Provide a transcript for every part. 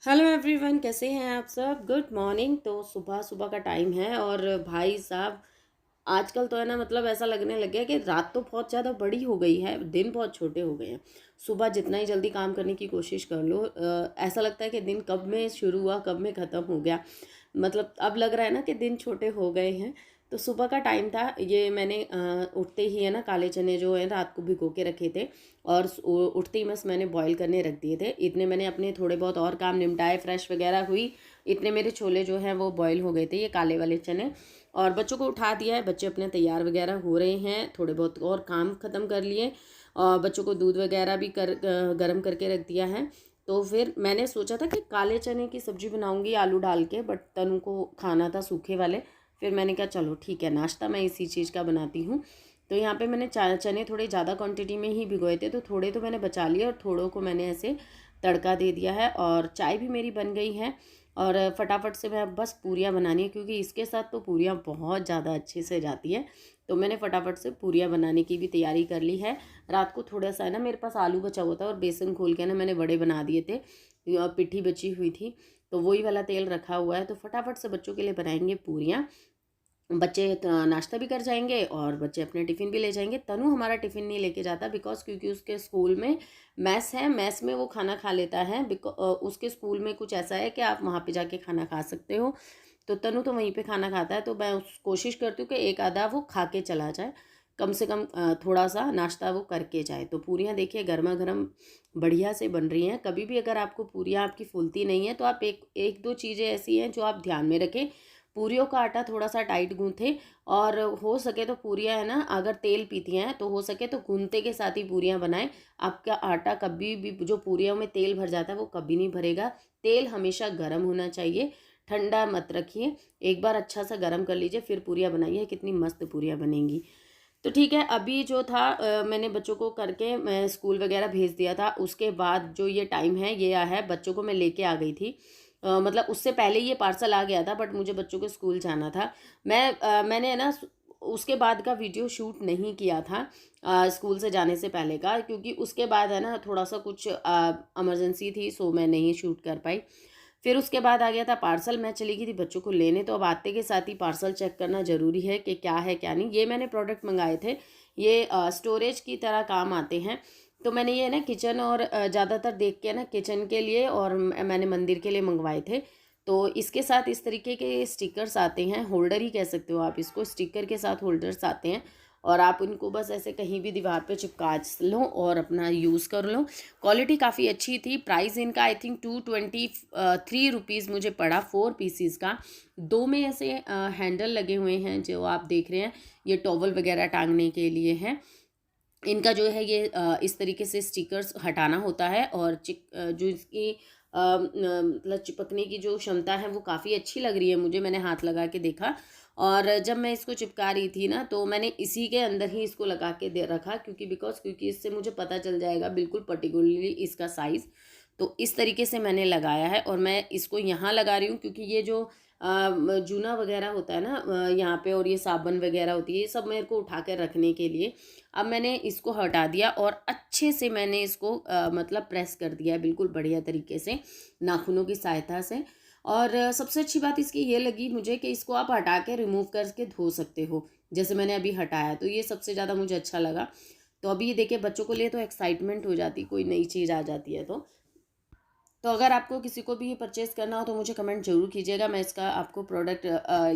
Hello everyone, कैसे हैं आप सब। Good morning. तो सुबह सुबह का टाइम है और भाई साहब आजकल तो है ना, मतलब ऐसा लगने लग गया कि रात तो बहुत ज़्यादा बड़ी हो गई है, दिन बहुत छोटे हो गए हैं। सुबह जितना ही जल्दी काम करने की कोशिश कर लो, ऐसा लगता है कि दिन कब में शुरू हुआ कब में ख़त्म हो गया। मतलब अब लग रहा है ना कि दिन छोटे हो गए हैं। तो सुबह का टाइम था, ये मैंने उठते ही है ना काले चने जो है रात को भिगो के रखे थे और उठते ही बस मैंने बॉईल करने रख दिए थे। इतने मैंने अपने थोड़े बहुत और काम निपटाए, फ्रेश वगैरह हुई, इतने मेरे छोले जो हैं वो बॉईल हो गए थे, ये काले वाले चने। और बच्चों को उठा दिया है, बच्चे अपने तैयार वगैरह हो रहे हैं, थोड़े बहुत और काम ख़त्म कर लिए और बच्चों को दूध वगैरह भी गर्म करके रख दिया है। तो फिर मैंने सोचा था कि काले चने की सब्ज़ी बनाऊंगी आलू डाल के, बट तनु को खाना था सूखे वाले। फिर मैंने कहा चलो ठीक है, नाश्ता मैं इसी चीज़ का बनाती हूँ। तो यहाँ पे मैंने चने थोड़े ज़्यादा क्वांटिटी में ही भिगोए थे, तो थोड़े तो मैंने बचा लिए और थोड़ों को मैंने ऐसे तड़का दे दिया है। और चाय भी मेरी बन गई है और फटाफट से मैं बस पूरियाँ बनानी है, क्योंकि इसके साथ तो पूरियाँ बहुत ज़्यादा अच्छे से जाती है। तो मैंने फटाफट से पूरियाँ बनाने की भी तैयारी कर ली है। रात को थोड़ा सा है ना मेरे पास आलू बचा हुआ था और बेसन खोल के ना मैंने वड़े बना दिए थे, पिट्ठी बची हुई थी, तो वही वाला तेल रखा हुआ है। तो फटाफट से बच्चों के लिए बनाएंगे पूरियाँ। बच्चे नाश्ता भी कर जाएंगे और बच्चे अपने टिफ़िन भी ले जाएंगे। तनु हमारा टिफ़िन नहीं लेके जाता, बिकॉज क्योंकि उसके स्कूल में मैस है, मैस में वो खाना खा लेता है। उसके स्कूल में कुछ ऐसा है कि आप वहाँ पे जाके खाना खा सकते हो। तो तनु तो वहीं पे खाना खाता है, तो मैं कोशिश करती हूँ कि एक आधा वो खा के चला जाए, कम से कम थोड़ा सा नाश्ता वो करके जाए। तो पूरियाँ देखिए गर्मा गर्म बढ़िया से बन रही हैं। कभी भी अगर आपको पूरियाँ आपकी फूलती नहीं है तो आप एक एक दो चीज़ें ऐसी हैं जो आप ध्यान में रखें। पूरियों का आटा थोड़ा सा टाइट गूँथें और हो सके तो पूरियाँ है ना, अगर तेल पीती हैं तो हो सके तो गूँथते के साथ ही पूरियाँ बनाएं। आपका आटा कभी भी, जो पूरियों में तेल भर जाता है वो कभी नहीं भरेगा। तेल हमेशा गर्म होना चाहिए, ठंडा मत रखिए। एक बार अच्छा सा गर्म कर लीजिए फिर पूरियाँ बनाइए, कितनी मस्त पूरियाँ बनेंगी। तो ठीक है, अभी जो था मैंने बच्चों को करके मैं स्कूल वगैरह भेज दिया था। उसके बाद जो ये टाइम है ये आया है, बच्चों को मैं लेके आ गई थी। मतलब उससे पहले ये पार्सल आ गया था, बट मुझे बच्चों के स्कूल जाना था। मैंने है ना उसके बाद का वीडियो शूट नहीं किया था, स्कूल से जाने से पहले का, क्योंकि उसके बाद है ना थोड़ा सा कुछ इमरजेंसी थी, सो मैं नहीं शूट कर पाई। फिर उसके बाद आ गया था पार्सल, मैं चली गई थी बच्चों को लेने। तो अब आते के साथ ही पार्सल चेक करना ज़रूरी है कि क्या है क्या नहीं। ये मैंने प्रोडक्ट मंगाए थे, ये स्टोरेज की तरह काम आते हैं। तो मैंने ये ना किचन और ज़्यादातर देख के ना किचन के लिए और मैंने मंदिर के लिए मंगवाए थे। तो इसके साथ इस तरीके के स्टिकर्स आते हैं, होल्डर ही कह सकते हो आप इसको, स्टिकर के साथ होल्डर्स आते हैं और आप इनको बस ऐसे कहीं भी दीवार पे चिपका लो और अपना यूज़ कर लो। क्वालिटी काफ़ी अच्छी थी। प्राइस इनका आई थिंक 223 मुझे पड़ा 4 पीसीस का। दो में ऐसे हैंडल लगे हुए हैं जो आप देख रहे हैं, ये टॉवल वगैरह टांगने के लिए हैं। इनका जो है ये इस तरीके से स्टिकर्स हटाना होता है और जो इसकी मतलब चिपकने की जो क्षमता है वो काफ़ी अच्छी लग रही है मुझे। मैंने हाथ लगा के देखा और जब मैं इसको चिपका रही थी ना तो मैंने इसी के अंदर ही इसको लगा के दे रखा, क्योंकि इससे मुझे पता चल जाएगा बिल्कुल पर्टिकुलरली इसका साइज़। तो इस तरीके से मैंने लगाया है और मैं इसको यहाँ लगा रही हूँ, क्योंकि ये जो जूना वगैरह होता है ना यहाँ पे, और ये साबुन वगैरह होती है, ये सब मेरे को उठा कर रखने के लिए। अब मैंने इसको हटा दिया और अच्छे से मैंने इसको मतलब प्रेस कर दिया है बिल्कुल बढ़िया तरीके से नाखूनों की सहायता से। और सबसे अच्छी बात इसकी ये लगी मुझे कि इसको आप हटा के रिमूव करके धो सकते हो, जैसे मैंने अभी हटाया, तो ये सबसे ज़्यादा मुझे अच्छा लगा। तो अभी ये देखिए बच्चों को लिए तो एक्साइटमेंट हो जाती, कोई नई चीज़ आ जाती है तो अगर आपको किसी को भी परचेज़ करना हो तो मुझे कमेंट ज़रूर कीजिएगा। मैं इसका आपको प्रोडक्ट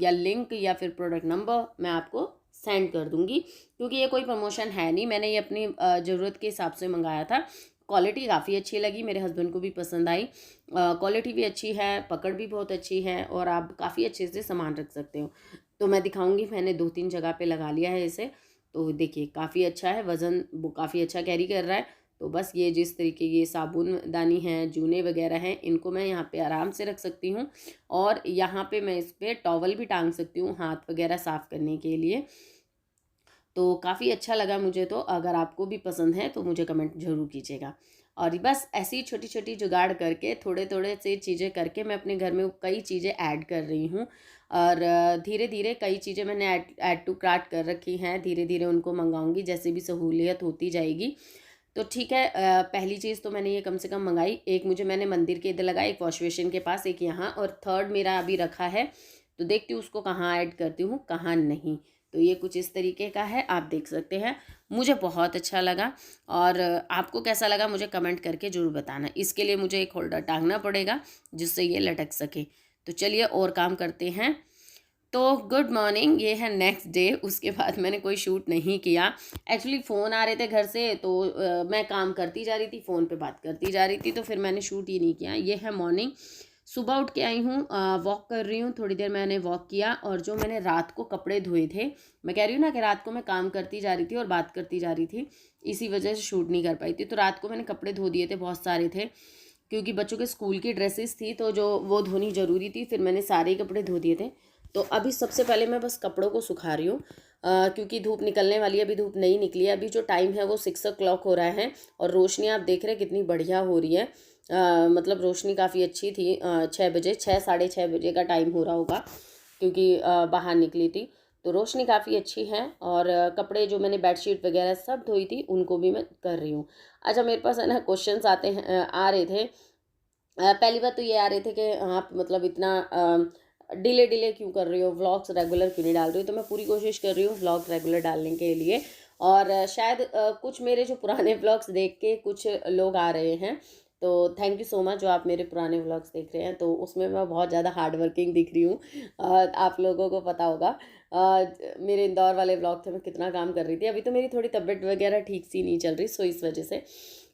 या लिंक या फिर प्रोडक्ट नंबर मैं आपको सेंड कर दूंगी, क्योंकि ये कोई प्रमोशन है नहीं, मैंने ये अपनी ज़रूरत के हिसाब से मंगाया था। क्वालिटी काफ़ी अच्छी लगी, मेरे हस्बैंड को भी पसंद आई। क्वालिटी भी अच्छी है, पकड़ भी बहुत अच्छी है और आप काफ़ी अच्छे से सामान रख सकते हो। तो मैं दिखाऊंगी, मैंने 2-3 जगह पे लगा लिया है इसे। तो देखिए काफ़ी अच्छा है, वज़न वो काफ़ी अच्छा कैरी कर रहा है। तो बस ये जिस तरीके ये साबुनदानी हैं, जूने वगैरह हैं, इनको मैं यहाँ पे आराम से रख सकती हूँ और यहाँ पे मैं इस पर टॉवल भी टांग सकती हूँ हाथ वगैरह साफ़ करने के लिए। तो काफ़ी अच्छा लगा मुझे। तो अगर आपको भी पसंद है तो मुझे कमेंट ज़रूर कीजिएगा। और बस ऐसी छोटी छोटी जुगाड़ करके, थोड़े थोड़े से चीज़ें करके मैं अपने घर में कई चीज़ें ऐड कर रही हूँ और धीरे धीरे कई चीज़ें मैंने ऐड टू कार्ट कर रखी हैं। धीरे धीरे उनको मंगाऊंगी जैसे भी सहूलियत होती जाएगी। तो ठीक है, पहली चीज़ तो मैंने ये कम से कम मंगाई। एक मुझे मैंने मंदिर के इधर लगाई, एक वॉश बेसिन के पास, एक यहाँ, और थर्ड मेरा अभी रखा है, तो देखती हूँ उसको कहाँ ऐड करती हूँ कहाँ नहीं। तो ये कुछ इस तरीके का है, आप देख सकते हैं। मुझे बहुत अच्छा लगा, और आपको कैसा लगा मुझे कमेंट करके ज़रूर बताना। इसके लिए मुझे एक होल्डर टांगना पड़ेगा जिससे ये लटक सके। तो चलिए और काम करते हैं। तो गुड मॉर्निंग, ये है नेक्स्ट डे। उसके बाद मैंने कोई शूट नहीं किया। एक्चुअली फ़ोन आ रहे थे घर से, तो मैं काम करती जा रही थी, फ़ोन पे बात करती जा रही थी, तो फिर मैंने शूट ही नहीं किया। ये है मॉर्निंग, सुबह उठ के आई हूँ, वॉक कर रही हूँ। थोड़ी देर मैंने वॉक किया, और जो मैंने रात को कपड़े धोए थे, मैं कह रही हूँ ना कि रात को मैं काम करती जा रही थी और बात करती जा रही थी, इसी वजह से शूट नहीं कर पाई थी। तो रात को मैंने कपड़े धो दिए थे, बहुत सारे थे, क्योंकि बच्चों के स्कूल की ड्रेसेस थी, तो जो वो धोनी ज़रूरी थी। फिर मैंने सारे ही कपड़े धो दिए थे। तो अभी सबसे पहले मैं बस कपड़ों को सुखा रही हूँ, क्योंकि धूप निकलने वाली है। अभी धूप नहीं निकली है, अभी जो टाइम है वो 6 o'clock हो रहा है, और रोशनी आप देख रहे हैं कितनी बढ़िया हो रही है। मतलब रोशनी काफ़ी अच्छी थी। 6 बजे, 6 साढ़े 6 बजे का टाइम हो रहा होगा, क्योंकि बाहर निकली थी। तो रोशनी काफ़ी अच्छी है, और कपड़े जो मैंने बेडशीट वगैरह सब धोई थी उनको भी मैं कर रही हूँ। अच्छा, मेरे पास है ना क्वेश्चंस आते हैं, आ रहे थे। पहली बात तो ये आ रहे थे कि आप मतलब इतना डिले डिले क्यों कर रही हो, व्लॉग्स रेगुलर क्यों नहीं डाल रही हो। तो मैं पूरी कोशिश कर रही हूँ व्लॉग रेगुलर डालने के लिए, और शायद कुछ मेरे जो पुराने व्लॉग्स देख के कुछ लोग आ रहे हैं, तो थैंक यू सो मच जो आप मेरे पुराने व्लॉग्स देख रहे हैं। तो उसमें मैं बहुत ज़्यादा हार्ड वर्किंग दिख रही हूँ, आप लोगों को पता होगा। मेरे इंदौर वाले व्लॉग थे, मैं कितना काम कर रही थी। अभी तो मेरी थोड़ी तबीयत वगैरह ठीक सी नहीं चल रही, सो इस वजह से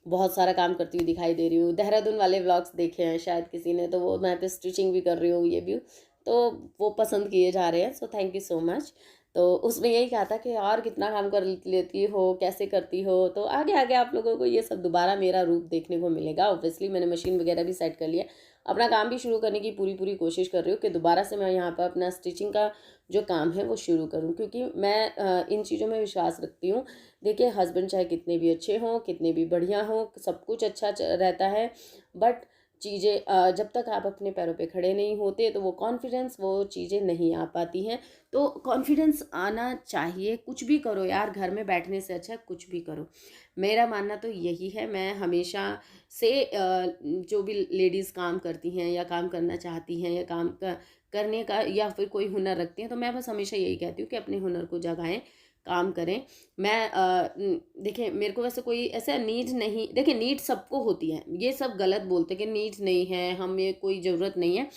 बहुत सारा काम करती हुई दिखाई दे रही हूँ। देहरादून वाले व्लॉग्स देखे हैं शायद किसी ने, तो वो मैं पे स्टिचिंग भी कर रही हूँ, ये भी, तो वो पसंद किए जा रहे हैं, so thank you so much. तो उसमें यही कहा था कि और कितना काम कर लेती हो, कैसे करती हो। तो आगे आगे आप लोगों को ये सब दोबारा मेरा रूप देखने को मिलेगा। ऑब्वियसली मैंने मशीन वगैरह भी सेट कर लिया, अपना काम भी शुरू करने की पूरी पूरी कोशिश कर रही हूँ कि दोबारा से मैं यहाँ पर अपना स्टिचिंग का जो काम है वो शुरू करूँ, क्योंकि मैं इन चीज़ों में विश्वास रखती हूँ। देखिए, हस्बैंड चाहे कितने भी अच्छे हों, कितने भी बढ़िया हों, सब कुछ अच्छा रहता है, बट चीज़ें जब तक आप अपने पैरों पे खड़े नहीं होते, तो वो कॉन्फिडेंस, वो चीज़ें नहीं आ पाती हैं। तो कॉन्फिडेंस आना चाहिए। कुछ भी करो यार, घर में बैठने से अच्छा कुछ भी करो, मेरा मानना तो यही है। मैं हमेशा से जो भी लेडीज़ काम करती हैं या काम करना चाहती हैं या करने का या फिर कोई हुनर रखती हैं, तो मैं बस हमेशा यही कहती हूँ कि अपने हुनर को जगाएं, काम करें। मैं देखिए, मेरे को वैसे कोई ऐसा नीड नहीं, देखिए नीड सबको होती है, ये सब गलत बोलते कि नीड नहीं है, हमें कोई ज़रूरत नहीं है।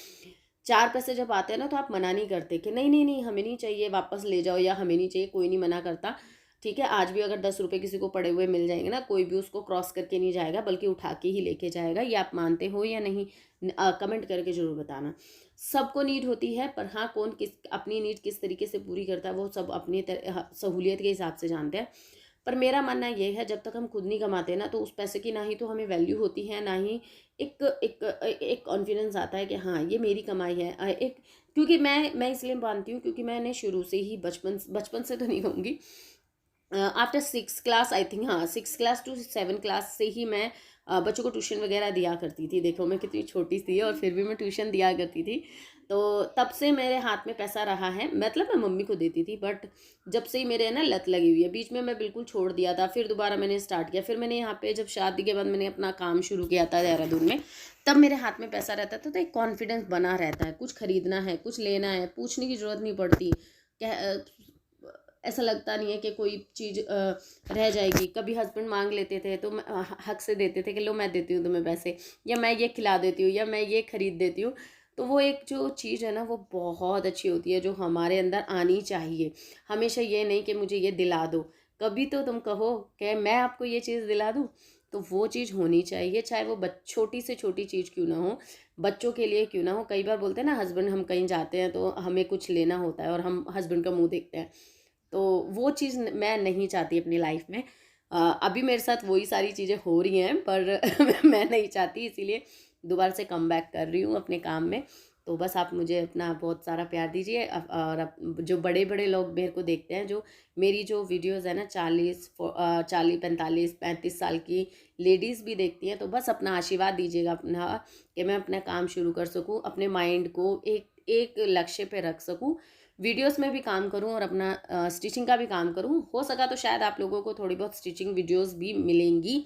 4 पैसे जब आते हैं ना, तो आप मना नहीं करते कि नहीं नहीं नहीं हमें नहीं चाहिए, वापस ले जाओ, या हमें नहीं चाहिए, कोई नहीं मना करता। ठीक है, आज भी अगर 10 रुपये किसी को पड़े हुए मिल जाएंगे ना, कोई भी उसको क्रॉस करके नहीं जाएगा, बल्कि उठा के ही लेके जाएगा। ये आप मानते हो या नहीं, कमेंट करके ज़रूर बताना। सबको नीड होती है, पर हाँ, कौन किस अपनी नीड किस तरीके से पूरी करता है वो सब अपनी सहूलियत के हिसाब से जानते हैं। पर मेरा मानना ये है, जब तक हम खुद नहीं कमाते ना, तो उस पैसे की ना ही तो हमें वैल्यू होती है, ना ही एक एक एक कॉन्फिडेंस आता है कि हाँ ये मेरी कमाई है। एक, क्योंकि मैं इसलिए मानती हूँ, क्योंकि मैंने शुरू से ही बचपन से तो नहीं कहूँगी, आफ्टर 6 क्लास आई थिंक, हाँ 6 क्लास टू 7 क्लास से ही मैं बच्चों को ट्यूशन वगैरह दिया करती थी। देखो मैं कितनी छोटी थी और फिर भी मैं ट्यूशन दिया करती थी। तो तब से मेरे हाथ में पैसा रहा है, मतलब मैं मम्मी को देती थी, बट जब से ही मेरे ना लत लगी हुई है। बीच में मैं बिल्कुल छोड़ दिया था, फिर दोबारा मैंने स्टार्ट किया। फिर मैंने यहाँ पे जब शादी के बाद मैंने अपना काम शुरू किया था देहरादून में, तब मेरे हाथ में पैसा रहता था, तो एक कॉन्फिडेंस बना रहता है। कुछ खरीदना है, कुछ लेना है, पूछने की ज़रूरत नहीं पड़ती। ऐसा लगता नहीं है कि कोई चीज़ रह जाएगी। कभी हस्बैंड मांग लेते थे, तो हक से देते थे कि लो मैं देती हूँ तुम्हें पैसे, या मैं ये खिला देती हूँ, या मैं ये खरीद देती हूँ। तो वो एक जो चीज़ है ना, वो बहुत अच्छी होती है, जो हमारे अंदर आनी चाहिए। हमेशा ये नहीं कि मुझे ये दिला दो, कभी तो तुम कहो कि मैं आपको ये चीज़ दिला दूँ। तो वो चीज़ होनी चाहिए, चाहे वो छोटी से छोटी चीज़ क्यों ना हो, बच्चों के लिए क्यों ना हो। कई बार बोलते हैं ना, हस्बैंड, हम कहीं जाते हैं तो हमें कुछ लेना होता है और हम हस्बैंड का मुंह देखते हैं, तो वो चीज़ मैं नहीं चाहती अपनी लाइफ में। अभी मेरे साथ वही सारी चीज़ें हो रही हैं, पर मैं नहीं चाहती, इसीलिए दोबारा से कम बैक कर रही हूँ अपने काम में। तो बस आप मुझे अपना बहुत सारा प्यार दीजिए, और जो बड़े बड़े लोग मेरे को देखते हैं, जो मेरी जो वीडियोज़ है ना, 40 45 35 साल की लेडीज़ भी देखती हैं, तो बस अपना आशीर्वाद दीजिएगा अपना, कि मैं अपना काम शुरू कर सकूँ, अपने माइंड को एक एक लक्ष्य पे रख सकूँ, वीडियोस में भी काम करूं और अपना स्टिचिंग का भी काम करूं। हो सका तो शायद आप लोगों को थोड़ी बहुत स्टिचिंग वीडियोस भी मिलेंगी।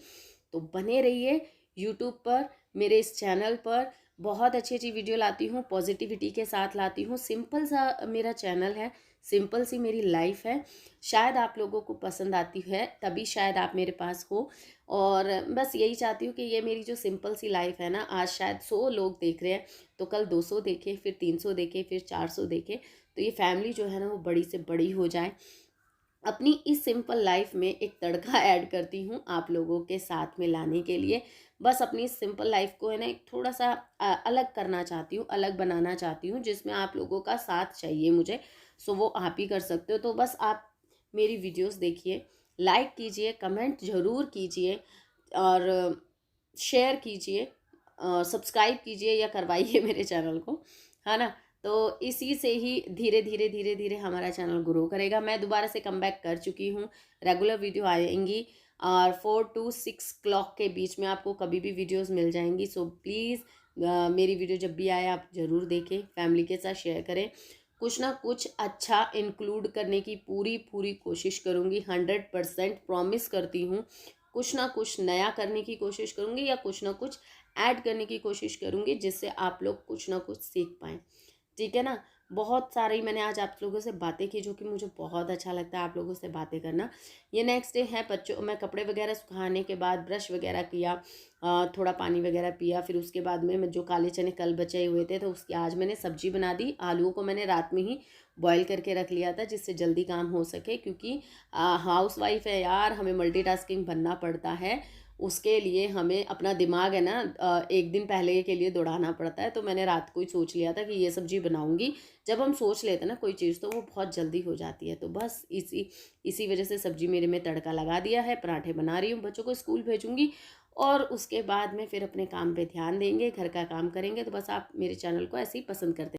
तो बने रहिए यूट्यूब पर, मेरे इस चैनल पर बहुत अच्छी अच्छी वीडियो लाती हूँ, पॉजिटिविटी के साथ लाती हूँ। सिंपल सा मेरा चैनल है, सिंपल सी मेरी लाइफ है, शायद आप लोगों को पसंद आती है, तभी शायद आप मेरे पास हो। और बस यही चाहती हूँ कि ये मेरी जो सिंपल सी लाइफ है ना, आज शायद 100 लोग देख रहे हैं, तो कल 200 देखे, फिर 300 देखे, फिर 400 देखे, तो ये फैमिली जो है ना वो बड़ी से बड़ी हो जाए। अपनी इस सिंपल लाइफ में एक तड़का ऐड करती हूँ आप लोगों के साथ में लाने के लिए। बस अपनी इस सिंपल लाइफ को है ना एक थोड़ा सा अलग करना चाहती हूँ, अलग बनाना चाहती हूँ, जिसमें आप लोगों का साथ चाहिए मुझे। सो वो आप ही कर सकते हो। तो बस आप मेरी वीडियोस देखिए, लाइक कीजिए, कमेंट ज़रूर कीजिए और शेयर कीजिए, सब्सक्राइब कीजिए या करवाइए मेरे चैनल को, है ना। तो इसी से ही धीरे धीरे धीरे धीरे हमारा चैनल ग्रो करेगा। मैं दोबारा से कम बैक कर चुकी हूँ, रेगुलर वीडियो आएंगी और 4 to 6 क्लॉक के बीच में आपको कभी भी वीडियोस मिल जाएंगी। सो प्लीज़ मेरी वीडियो जब भी आए आप ज़रूर देखें, फैमिली के साथ शेयर करें। कुछ ना कुछ अच्छा इंक्लूड करने की पूरी पूरी कोशिश करूँगी, 100% प्रॉमिस करती हूँ। कुछ ना कुछ नया करने की कोशिश करूँगी या कुछ ना कुछ ऐड करने की कोशिश करूँगी, जिससे आप लोग कुछ ना कुछ सीख पाएँ। ठीक है ना। बहुत सारी मैंने आज आप लोगों से बातें की, जो कि मुझे बहुत अच्छा लगता है आप लोगों से बातें करना। ये नेक्स्ट डे है, बच्चों मैं कपड़े वगैरह सुखाने के बाद ब्रश वगैरह किया, थोड़ा पानी वगैरह पिया, फिर उसके बाद में मैं जो काले चने कल बचे हुए थे तो उसकी आज मैंने सब्जी बना दी। आलूओं को मैंने रात में ही बॉईल करके रख लिया था, जिससे जल्दी काम हो सके, क्योंकि हाउस वाइफ है यार, हमें मल्टीटास्किंग बनना पड़ता है। उसके लिए हमें अपना दिमाग है ना एक दिन पहले के लिए दौड़ाना पड़ता है। तो मैंने रात को ही सोच लिया था कि ये सब्जी बनाऊंगी। जब हम सोच लेते हैं ना कोई चीज़, तो वो बहुत जल्दी हो जाती है। तो बस इसी वजह से सब्जी मेरे में तड़का लगा दिया है, पराठे बना रही हूँ, बच्चों को स्कूल भेजूंगी और उसके बाद में फिर अपने काम पे ध्यान देंगे, घर का काम करेंगे। तो बस आप मेरे चैनल को ऐसे ही पसंद करते